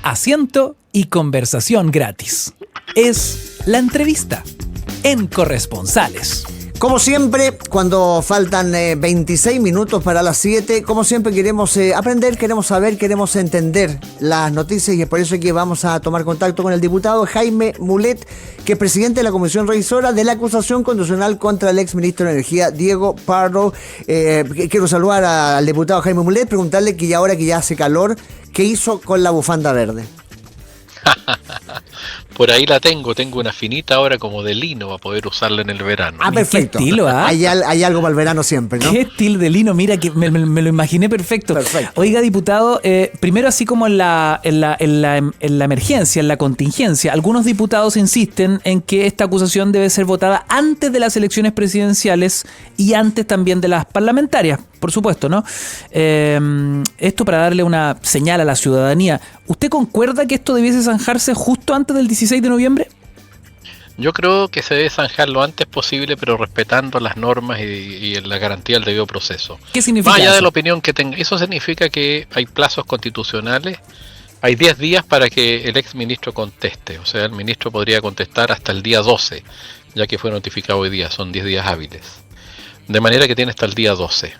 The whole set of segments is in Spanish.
asiento y conversación gratis. Es La Entrevista en Corresponsales. Como siempre, cuando faltan 26 minutos para las 7, como siempre queremos aprender, queremos saber, queremos entender las noticias, y es por eso que vamos a tomar contacto con el diputado Jaime Mulet, que es presidente de la Comisión Revisora de la acusación constitucional contra el exministro de Energía, Diego Pardo. Quiero saludar al diputado Jaime Mulet, preguntarle que ya ahora que ya hace calor, ¿qué hizo con la bufanda verde? Por ahí la tengo una finita ahora como de lino para poder usarla en el verano. Ah, perfecto. ¿Qué estilo, ah? Hay algo para el verano siempre, ¿no? ¿Qué estilo de lino? Mira, que me lo imaginé perfecto. Oiga, diputado, primero, así como en la emergencia, en la contingencia, algunos diputados insisten en que esta acusación debe ser votada antes de las elecciones presidenciales y antes también de las parlamentarias, por supuesto, ¿no? Esto para darle una señal a la ciudadanía. ¿Usted concuerda que esto debiese zanjarse justo antes del 16 de noviembre? Yo creo que se debe zanjar lo antes posible, pero respetando las normas y la garantía del debido proceso. ¿Qué significa Más allá eso? de la opinión que tenga, eso significa que hay plazos constitucionales. Hay 10 días para que el exministro conteste. O sea, el ministro podría contestar hasta el día 12, ya que fue notificado hoy día, son 10 días hábiles. De manera que tiene hasta el día 12.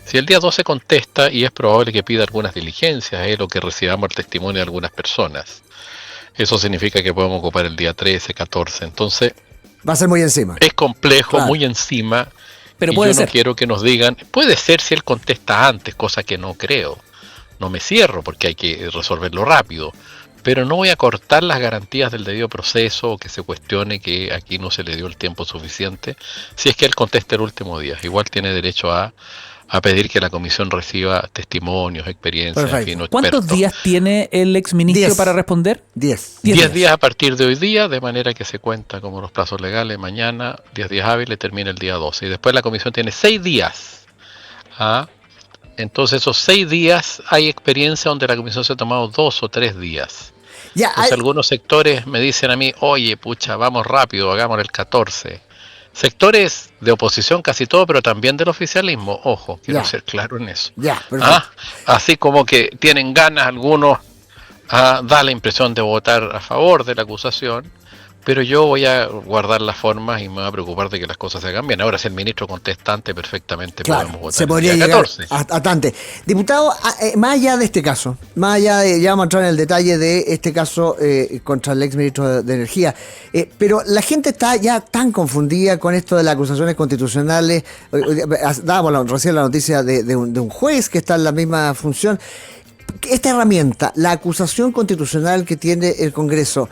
Si el día 12 contesta, y es probable que pida algunas diligencias, o que recibamos el testimonio de algunas personas, eso significa que podemos ocupar el día 13, 14. Entonces, Va a ser muy encima. es complejo, Claro. muy encima. Pero y puede yo ser. no quiero que nos digan, puede ser si él contesta antes, cosa que no creo. No me cierro porque hay que resolverlo rápido. Pero no voy a cortar las garantías del debido proceso o que se cuestione que aquí no se le dio el tiempo suficiente. Si es que él contesta el último día, igual tiene derecho a pedir que la comisión reciba testimonios, experiencias, en Perfecto. fin, o ¿Cuántos expertos. días tiene el exministro 10. para responder? 10. 10 días a partir de hoy día, de manera que se cuenta como los plazos legales. Mañana, 10 días hábiles, termina el día 12. Y después la comisión tiene 6 días. ¿Ah? Entonces esos 6 días hay experiencia donde la comisión se ha tomado 2 o 3 días. Ya, Entonces algunos sectores me dicen a mí, oye, pucha, vamos rápido, hagámoslo el 14. Sectores de oposición casi todo, pero también del oficialismo. Ojo, quiero Ya. ser claro en eso. ya, perfecto. ¿Ah? Así como que tienen ganas algunos, da la impresión de votar a favor de la acusación, pero yo voy a guardar las formas y me voy a preocupar de que las cosas se hagan bien. Ahora, si el ministro contesta antes, perfectamente Claro, podemos votar se el podría día llegar 14. a tanto. Diputado, más allá de este caso, más allá de, ya vamos a entrar en el detalle de este caso contra el exministro de Energía, pero la gente está ya tan confundida con esto de las acusaciones constitucionales. Dábamos recién la noticia de un juez que está en la misma función. Esta herramienta, la acusación constitucional que tiene el Congreso,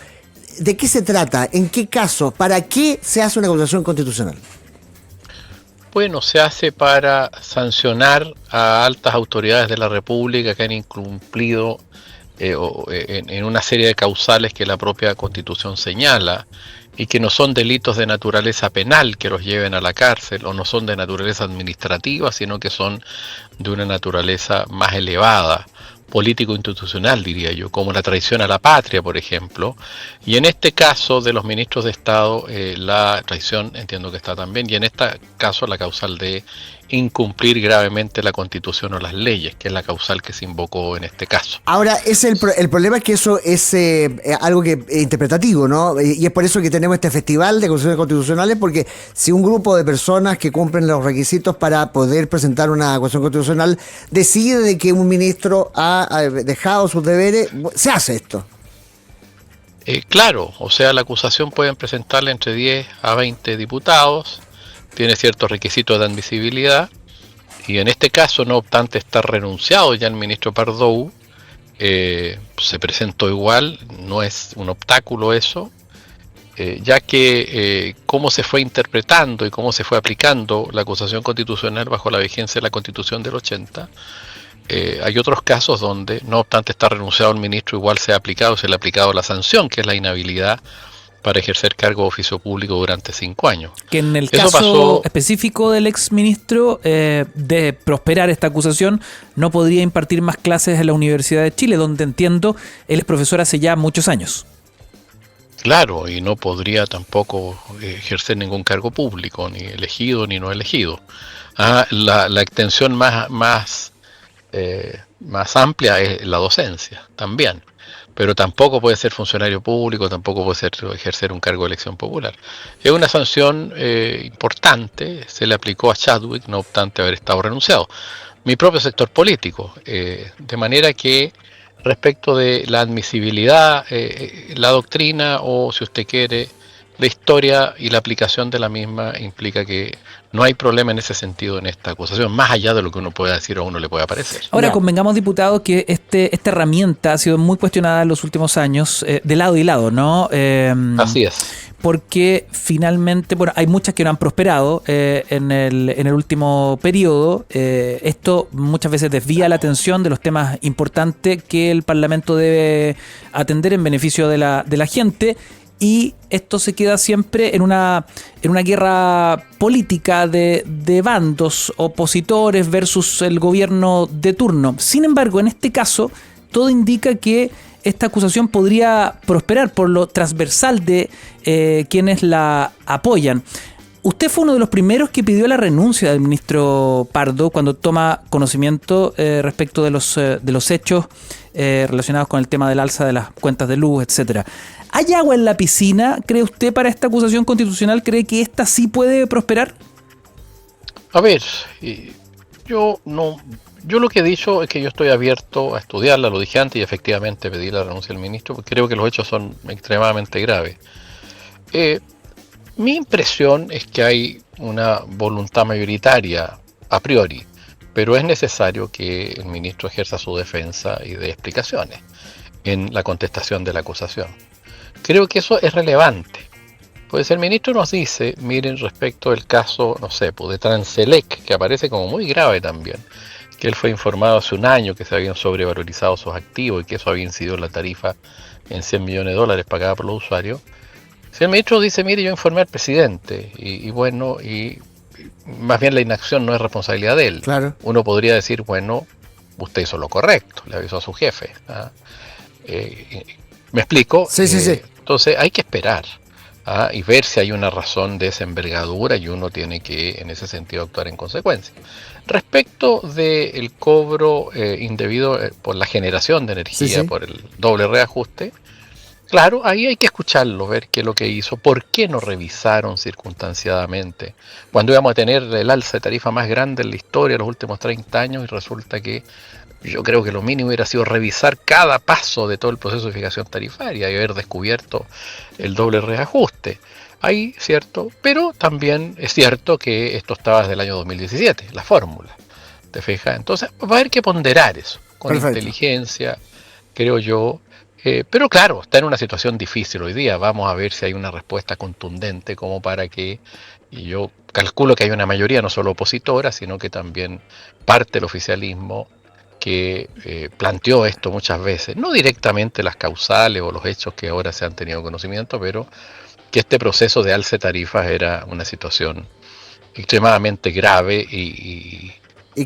¿de qué se trata? ¿En qué caso? ¿Para qué se hace una acusación constitucional? Bueno, se hace para sancionar a altas autoridades de la República que han incumplido en una serie de causales que la propia Constitución señala y que no son delitos de naturaleza penal que los lleven a la cárcel o no son de naturaleza administrativa, sino que son de una naturaleza más elevada, político-institucional, diría yo, como la traición a la patria, por ejemplo. Y en este caso de los ministros de Estado, la traición entiendo que está también, y en este caso la causal de incumplir gravemente la Constitución o las leyes, que es la causal que se invocó en este caso. Ahora, el problema es que eso es algo que interpretativo, ¿no? Y es por eso que tenemos este festival de acusaciones constitucionales, porque si un grupo de personas que cumplen los requisitos para poder presentar una acusación constitucional decide de que un ministro ha dejado sus deberes, se hace esto. Claro, o sea, la acusación pueden presentarla entre 10 a 20 diputados, tiene ciertos requisitos de admisibilidad, y en este caso, no obstante estar renunciado ya el ministro Pardo, se presentó igual, no es un obstáculo eso, ya que cómo se fue interpretando y cómo se fue aplicando la acusación constitucional bajo la vigencia de la Constitución del 80, hay otros casos donde, no obstante estar renunciado el ministro, igual se le ha aplicado la sanción, que es la inhabilidad para ejercer cargo de oficio público durante 5 años. Que en el Eso caso pasó específico del exministro, de prosperar esta acusación, no podría impartir más clases en la Universidad de Chile, donde entiendo él es profesor hace ya muchos años. Claro, y no podría tampoco ejercer ningún cargo público, ni elegido ni no elegido. La extensión más más amplia es la docencia también. Pero tampoco puede ser funcionario público, tampoco puede ejercer un cargo de elección popular. Es una sanción importante, se le aplicó a Chadwick, no obstante haber estado renunciado. Mi propio sector político, de manera que respecto de la admisibilidad, la doctrina o, si usted quiere, la historia y la aplicación de la misma implica que no hay problema en ese sentido en esta acusación, más allá de lo que uno pueda decir o a uno le pueda parecer. Ahora, convengamos, diputado, que esta herramienta ha sido muy cuestionada en los últimos años, de lado y lado, ¿no? Así es. Porque finalmente, bueno, hay muchas que no han prosperado en el último periodo. Esto muchas veces desvía la atención de los temas importantes que el Parlamento debe atender en beneficio de la gente. Y esto se queda siempre en una guerra política de bandos opositores versus el gobierno de turno. Sin embargo, en este caso, todo indica que esta acusación podría prosperar por lo transversal de quienes la apoyan. Usted fue uno de los primeros que pidió la renuncia del ministro Pardo cuando toma conocimiento respecto de los hechos relacionados con el tema del alza de las cuentas de luz, etcétera. ¿Hay agua en la piscina, cree usted, para esta acusación constitucional? ¿Cree que esta sí puede prosperar? A ver, yo lo que he dicho es que yo estoy abierto a estudiarla, lo dije antes y efectivamente pedí la renuncia del ministro, porque creo que los hechos son extremadamente graves. Mi impresión es que hay una voluntad mayoritaria a priori, pero es necesario que el ministro ejerza su defensa y dé explicaciones en la contestación de la acusación. Creo que eso es relevante. Pues el ministro nos dice, miren, respecto del caso, no sé, pues de Transelec, que aparece como muy grave también, que él fue informado hace un año que se habían sobrevalorizado sus activos y que eso había incidido en la tarifa en $100 millones pagada por los usuarios. Si el ministro dice, mire, yo informé al presidente, y bueno, y más bien la inacción no es responsabilidad de él. Claro. Uno podría decir, bueno, usted hizo lo correcto, le avisó a su jefe. ¿Me explico? Sí. Entonces hay que esperar y ver si hay una razón de esa envergadura y uno tiene que, en ese sentido, actuar en consecuencia. Respecto del cobro indebido por la generación de energía, por el doble reajuste, claro, ahí hay que escucharlo, ver qué es lo que hizo, por qué no revisaron circunstanciadamente, cuando íbamos a tener el alza de tarifa más grande en la historia de los últimos 30 años y resulta que yo creo que lo mínimo hubiera sido revisar cada paso de todo el proceso de fijación tarifaria y haber descubierto el doble reajuste. Ahí, cierto, pero también es cierto que esto estaba desde el año 2017, la fórmula, ¿te fijas? Entonces va a haber que ponderar eso, con inteligencia, creo yo. Pero claro, está en una situación difícil hoy día. Vamos a ver si hay una respuesta contundente como para que, y yo calculo que hay una mayoría no solo opositora, sino que también parte del oficialismo que planteó esto muchas veces, no directamente las causales o los hechos que ahora se han tenido conocimiento, pero que este proceso de alza de tarifas era una situación extremadamente grave y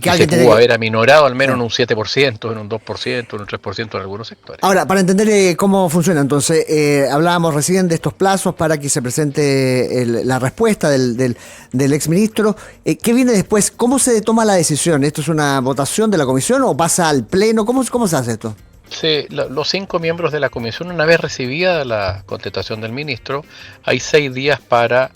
que se pudo haber aminorado al menos en un 7%, en un 2%, en un 3% en algunos sectores. Ahora, para entender cómo funciona, entonces, hablábamos recién de estos plazos para que se presente la respuesta del exministro. ¿Qué viene después? ¿Cómo se toma la decisión? ¿Esto es una votación de la comisión o pasa al pleno? ¿Cómo se hace esto? Sí, los 5 miembros de la comisión, una vez recibida la contestación del ministro, hay 6 días para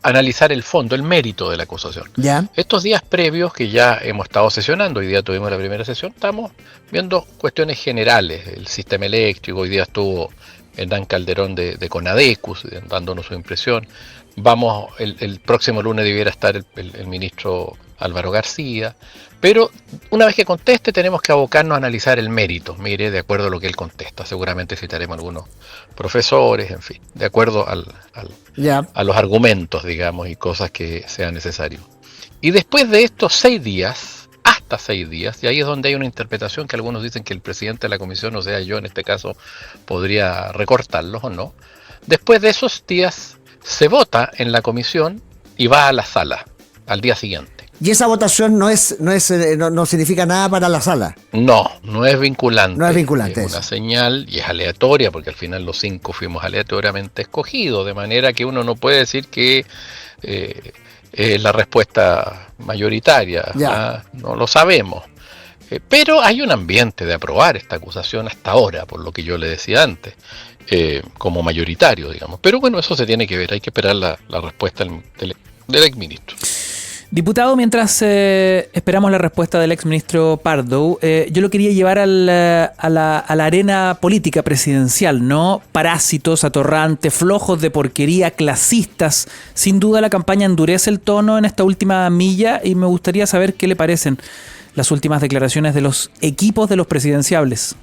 analizar el fondo, el mérito de la acusación. ¿Ya? Estos días previos que ya hemos estado sesionando, hoy día tuvimos la primera sesión, estamos viendo cuestiones generales, el sistema eléctrico, hoy día estuvo Hernán Calderón de Conadecus dándonos su impresión. Vamos, el próximo lunes debiera estar el ministro Álvaro García, pero una vez que conteste tenemos que abocarnos a analizar el mérito, mire, de acuerdo a lo que él contesta, seguramente citaremos algunos profesores, en fin, de acuerdo a los argumentos, digamos, y cosas que sean necesarios. Y después de estos 6 días, hasta 6 días, y ahí es donde hay una interpretación que algunos dicen que el presidente de la comisión, o sea, yo en este caso, podría recortarlos o no, después de esos días se vota en la comisión y va a la sala al día siguiente. ¿Y esa votación no significa nada para la sala? No es vinculante. No es vinculante. Es una señal y es aleatoria, porque al final los 5 fuimos aleatoriamente escogidos, de manera que uno no puede decir que es la respuesta mayoritaria. No lo sabemos. Pero hay un ambiente de aprobar esta acusación hasta ahora, por lo que yo le decía antes, como mayoritario, digamos. Pero bueno, eso se tiene que ver, hay que esperar la respuesta del exministro. Diputado, mientras esperamos la respuesta del exministro Pardo, yo lo quería llevar a la arena política presidencial, ¿no? Parásitos, atorrantes, flojos de porquería, clasistas. Sin duda la campaña endurece el tono en esta última milla y me gustaría saber qué le parecen las últimas declaraciones de los equipos de los presidenciables.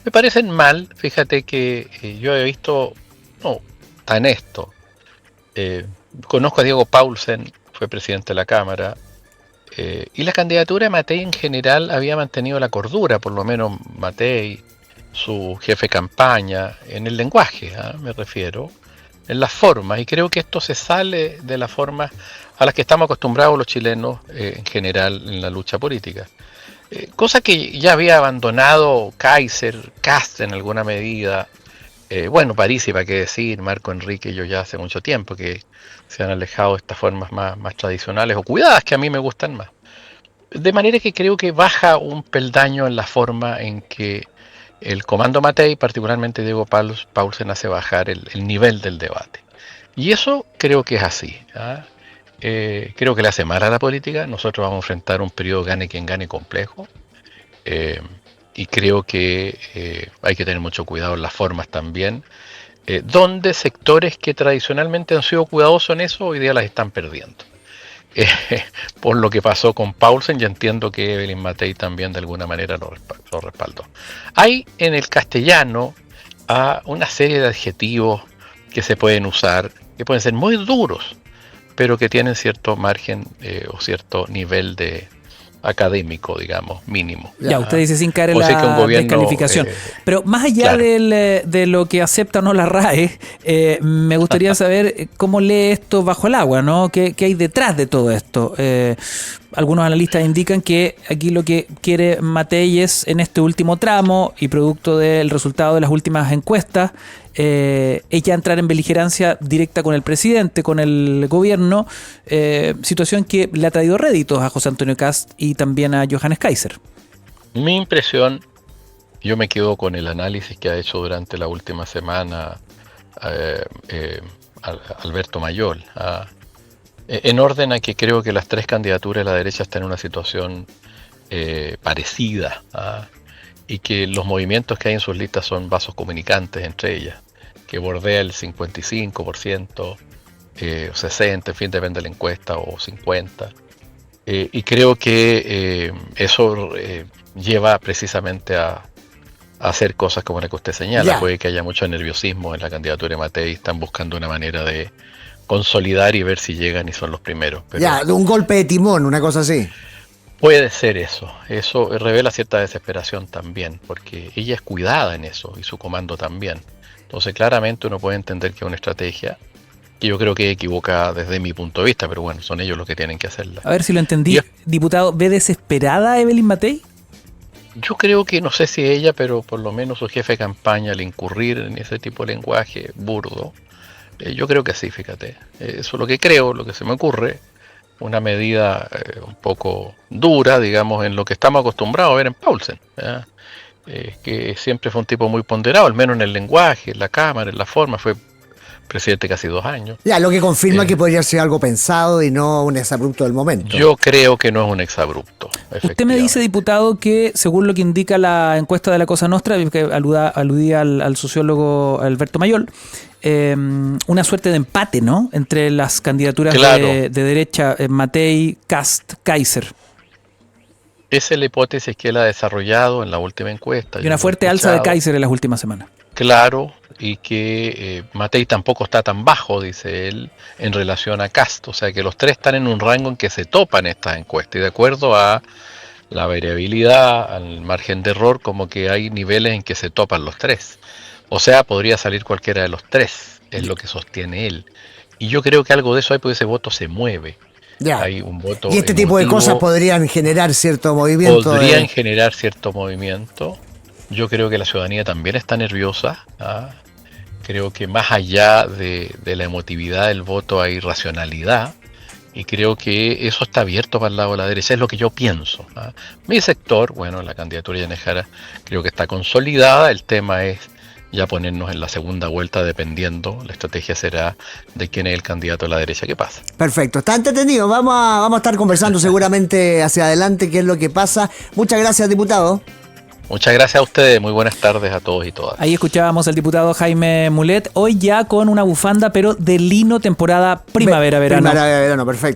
Me parecen mal, fíjate que yo he visto, no, tan esto. Conozco a Diego Paulsen, fue presidente de la Cámara, y la candidatura de Matei en general había mantenido la cordura, por lo menos Matei, su jefe de campaña, en el lenguaje, me refiero, en las formas, y creo que esto se sale de las formas a las que estamos acostumbrados los chilenos en general en la lucha política. Cosa que ya había abandonado Kaiser, Kast en alguna medida, bueno, Parisi, para qué decir, Marco Enrique, yo ya hace mucho tiempo que se han alejado de estas formas más tradicionales o cuidadas que a mí me gustan más. De manera que creo que baja un peldaño en la forma en que el comando Matei, particularmente Diego Paulsen, hace bajar el nivel del debate. Y eso creo que es así. Creo que le hace mal a la política. Nosotros vamos a enfrentar un periodo gane quien gane complejo. Y creo que hay que tener mucho cuidado en las formas también, donde sectores que tradicionalmente han sido cuidadosos en eso, hoy día las están perdiendo. Por lo que pasó con Paulsen, y entiendo que Evelyn Matei también de alguna manera lo respaldó. Hay en el castellano una serie de adjetivos que se pueden usar, que pueden ser muy duros, pero que tienen cierto margen o cierto nivel de académico, digamos, mínimo. Ya, usted dice sin caer en la descalificación. Pero más allá claro, de lo que acepta o no la RAE, me gustaría saber cómo lee esto bajo el agua, ¿no? ¿Qué hay detrás de todo esto? Algunos analistas indican que aquí lo que quiere Matei es, en este último tramo y producto del resultado de las últimas encuestas, ella entrar en beligerancia directa con el presidente, con el gobierno, situación que le ha traído réditos a José Antonio Kast y también a Johannes Kaiser. Mi impresión, yo me quedo con el análisis que ha hecho durante la última semana Alberto Mayol, en orden a que creo que las tres candidaturas de la derecha están en una situación parecida, y que los movimientos que hay en sus listas son vasos comunicantes entre ellas, que bordea el 55%, o 60%, en fin, depende de la encuesta, o 50%. Y creo que eso lleva precisamente a hacer cosas como la que usted señala. Puede que haya mucho nerviosismo en la candidatura de Matei, están buscando una manera de consolidar y ver si llegan y son los primeros. Pero de un golpe de timón, una cosa así. Puede ser eso revela cierta desesperación también, porque ella es cuidada en eso y su comando también. Entonces claramente uno puede entender que es una estrategia que yo creo que es equivocada desde mi punto de vista, pero bueno, son ellos los que tienen que hacerla. A ver si lo entendí, diputado, ¿ve desesperada a Evelyn Matei? Yo creo que, no sé si ella, pero por lo menos su jefe de campaña al incurrir en ese tipo de lenguaje burdo, yo creo que sí, fíjate. Eso es lo que creo, lo que se me ocurre. Una medida un poco dura, digamos, en lo que estamos acostumbrados a ver en Paulsen, que siempre fue un tipo muy ponderado, al menos en el lenguaje, en la cámara, en la forma, fue presidente casi 2 años. Lo que confirma que podría ser algo pensado y no un exabrupto del momento. Yo creo que no es un exabrupto. Usted me dice, diputado, que según lo que indica la encuesta de la Cosa Nostra, que aludía al sociólogo Alberto Mayol, una suerte de empate, ¿no?, entre las candidaturas de derecha, Matei, Kast, Kaiser. Esa es la hipótesis que él ha desarrollado en la última encuesta. Y una fuerte alza de Kaiser en las últimas semanas. Claro, y que Matei tampoco está tan bajo, dice él, en relación a Kast. O sea que los tres están en un rango en que se topan estas encuestas. Y de acuerdo a la variabilidad, al margen de error, como que hay niveles en que se topan los tres. O sea, podría salir cualquiera de los tres, es lo que sostiene él. Y yo creo que algo de eso hay porque ese voto se mueve. Hay un voto y este tipo de cosas podrían generar cierto movimiento. Podrían generar cierto movimiento. Yo creo que la ciudadanía también está nerviosa. Creo que más allá de la emotividad del voto hay racionalidad. y creo que eso está abierto para el lado de la derecha, es lo que yo pienso. Mi sector, bueno, la candidatura de Yanez Jara creo que está consolidada, el tema es ya ponernos en la segunda vuelta dependiendo, la estrategia será de quién es el candidato de la derecha que pasa. Perfecto, está entretenido, vamos a estar conversando seguramente hacia adelante qué es lo que pasa. Muchas gracias, diputado. Muchas gracias a ustedes, muy buenas tardes a todos y todas. Ahí escuchábamos al diputado Jaime Mulet, hoy ya con una bufanda, pero de lino temporada primavera-verano. Primavera-verano, perfecto.